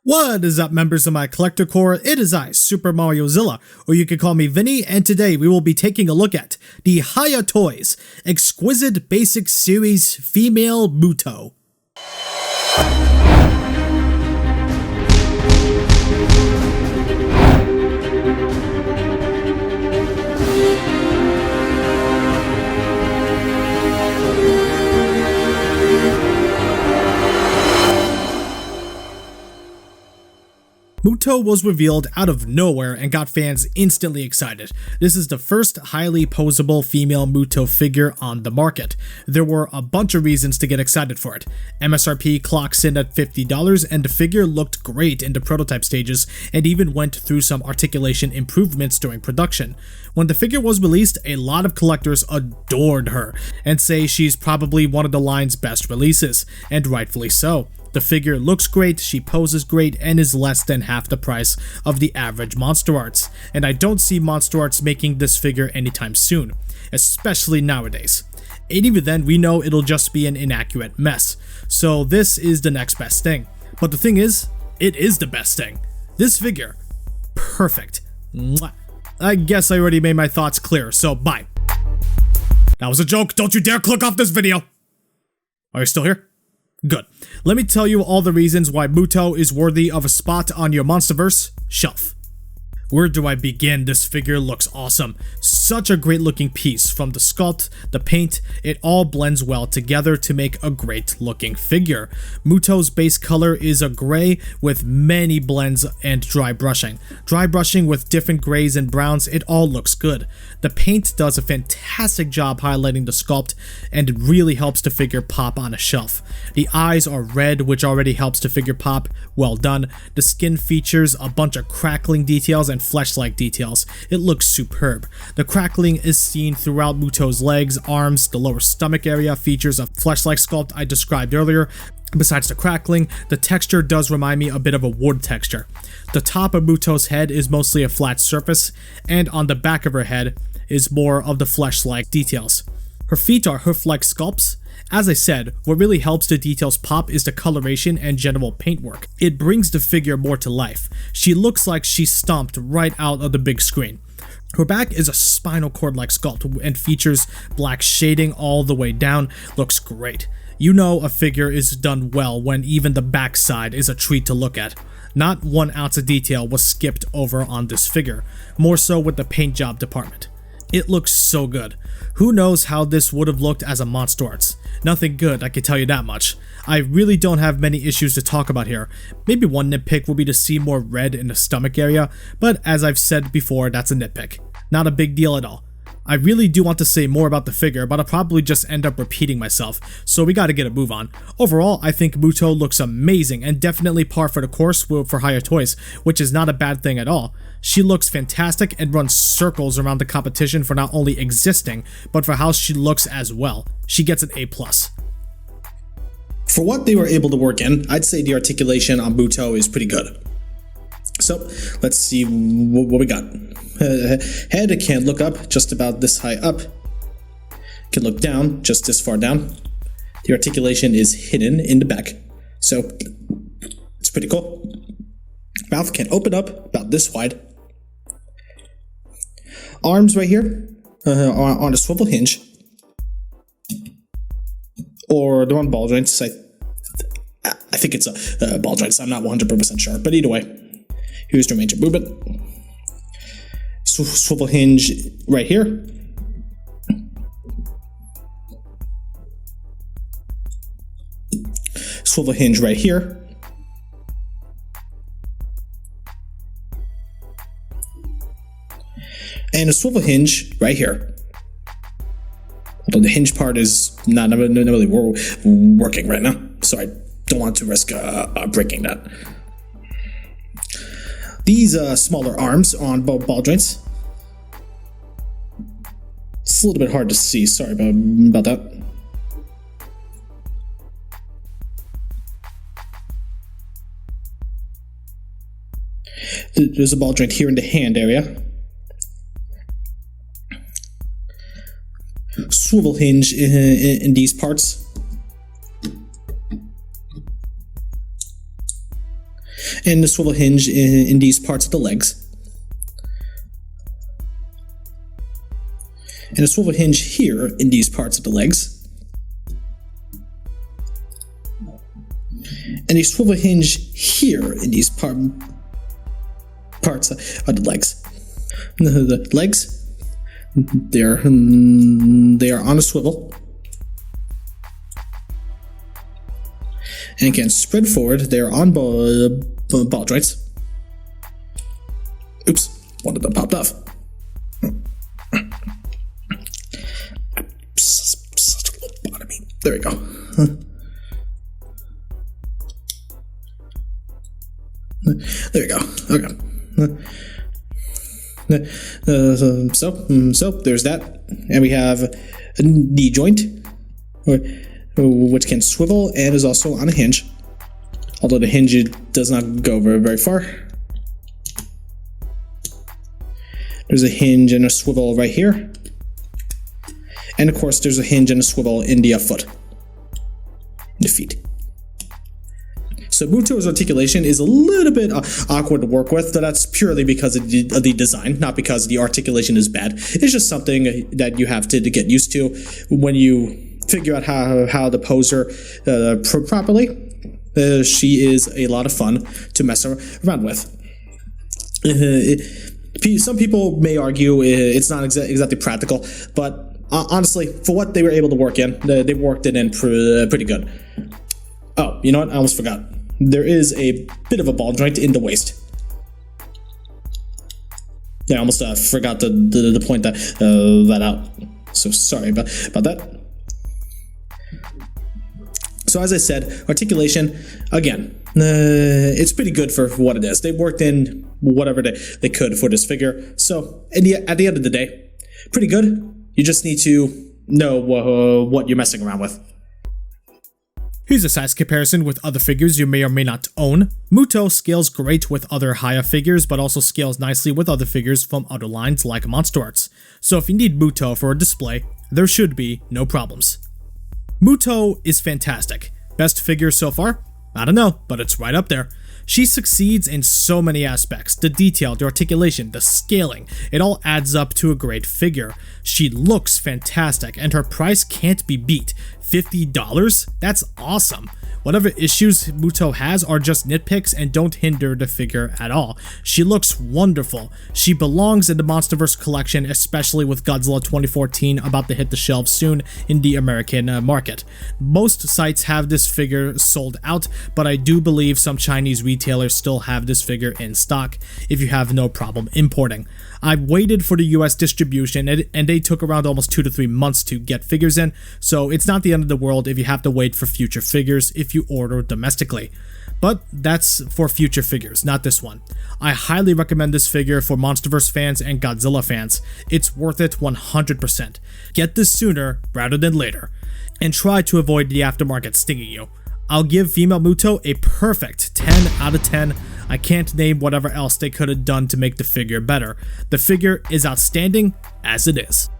What is up, members of my collector corps? It is I, Super Mario Zilla, or you can call me Vinny, and today we will be taking a look at the Hiya Toys Exquisite Basic Series Female Muto. Muto was revealed out of nowhere and got fans instantly excited. This is the first highly posable female Muto figure on the market. There were a bunch of reasons to get excited for it. MSRP clocks in at $50 and the figure looked great in the prototype stages and even went through some articulation improvements during production. When the figure was released, a lot of collectors adored her and say she's probably one of the line's best releases, and rightfully so. The figure looks great, she poses great, and is less than half the price of the average Monster Arts, and I don't see Monster Arts making this figure anytime soon, especially nowadays. And even then, we know it'll just be an inaccurate mess, so this is the next best thing. But the thing is, it is the best thing. This figure, perfect. Mwah. I guess I already made my thoughts clear, so bye. That was a joke, don't you dare click off this video! Are you still here? Good. Let me tell you all the reasons why Muto is worthy of a spot on your Monsterverse shelf. Where do I begin? This figure looks awesome. Such a great looking piece. From the sculpt, the paint, it all blends well together to make a great looking figure. Muto's base color is a gray with many blends and dry brushing. Dry brushing with different grays and browns, it all looks good. The paint does a fantastic job highlighting the sculpt and it really helps the figure pop on a shelf. The eyes are red, which already helps the figure pop. Well done. The skin features a bunch of crackling details and flesh-like details. It looks superb. The crackling is seen throughout Muto's legs, arms, the lower stomach area features a flesh-like sculpt I described earlier. Besides the crackling, the texture does remind me a bit of a wood texture. The top of Muto's head is mostly a flat surface, and on the back of her head is more of the flesh-like details. Her feet are hoof-like sculpts. As I said, what really helps the details pop is the coloration and general paintwork. It brings the figure more to life. She looks like she stomped right out of the big screen. Her back is a spinal cord-like sculpt and features black shading all the way down. Looks great. You know a figure is done well when even the backside is a treat to look at. Not 1 ounce of detail was skipped over on this figure, more so with the paint job department. It looks so good. Who knows how this would have looked as a Monster Arts? Nothing good, I can tell you that much. I really don't have many issues to talk about here. Maybe one nitpick will be to see more red in the stomach area, but as I've said before, that's a nitpick. Not a big deal at all. I really do want to say more about the figure, but I'll probably just end up repeating myself, so we gotta get a move on. Overall, I think Muto looks amazing and definitely par for the course for Hiya Toys, which is not a bad thing at all. She looks fantastic and runs circles around the competition for not only existing, but for how she looks as well. She gets an A+. For what they were able to work in, I'd say the articulation on Muto is pretty good. So, let's see what we got. Head can look up just about this high up. Can look down just this far down. The articulation is hidden in the back, so it's pretty cool. Mouth can open up about this wide. Arms right here on a swivel hinge, or they're on ball joints. I think it's a ball joint, so I'm not 100% sure, but either way. Here's the range of movement. Swivel hinge right here. Swivel hinge right here. And a swivel hinge right here. Although the hinge part is not really working right now, so I don't want to risk breaking that. These smaller arms on ball joints. It's a little bit hard to see, sorry about that. There's a ball joint here in the hand area. Swivel hinge in these parts. and the swivel hinge in these parts of the legs. And a swivel hinge here in these parts of the legs. And a swivel hinge here in these parts of the legs. The legs, they are on a swivel. And again, spread forward, they are on ball joints. Oops, one of them popped off. Such a little bottomy. There we go. There we go. Okay. So there's that, and we have a knee joint, which can swivel and is also on a hinge. Although the hinge does not go very far. There's a hinge and a swivel right here. And of course, there's a hinge and a swivel in the foot, the feet. So Muto's articulation is a little bit awkward to work with, but that's purely because of the design, not because the articulation is bad. It's just something that you have to get used to when you figure out how to pose her properly. She is a lot of fun to mess around with. Some people may argue it's not exactly practical, but honestly, for what they were able to work in, they worked it in pretty good. Oh, you know what? I almost forgot. There is a bit of a ball joint in the waist. Yeah, I almost forgot to point that out. So sorry about that. So as I said, articulation, again, it's pretty good for what it is. They worked in whatever they could for this figure. So at the end of the day, pretty good. You just need to know what you're messing around with. Here's a size comparison with other figures you may or may not own. Muto scales great with other Hiya figures, but also scales nicely with other figures from other lines like Monster Arts. So if you need Muto for a display, there should be no problems. Muto is fantastic. Best figure so far? I don't know, but it's right up there. She succeeds in so many aspects. The detail, the articulation, the scaling, it all adds up to a great figure. She looks fantastic, and her price can't be beat. $50? That's awesome. Whatever issues Muto has are just nitpicks and don't hinder the figure at all. She looks wonderful. She belongs in the Monsterverse collection, especially with Godzilla 2014 about to hit the shelves soon in the American market. Most sites have this figure sold out, but I do believe some Chinese retailers still have this figure in stock if you have no problem importing. I waited for the US distribution and they took around almost 2 to 3 months to get figures in, so it's not the end of the world if you have to wait for future figures if you order domestically. But that's for future figures, not this one. I highly recommend this figure for Monsterverse fans and Godzilla fans. It's worth it 100%. Get this sooner rather than later, and try to avoid the aftermarket stinging you. I'll give female Muto a perfect 10 out of 10. I can't name whatever else they could have done to make the figure better. The figure is outstanding as it is.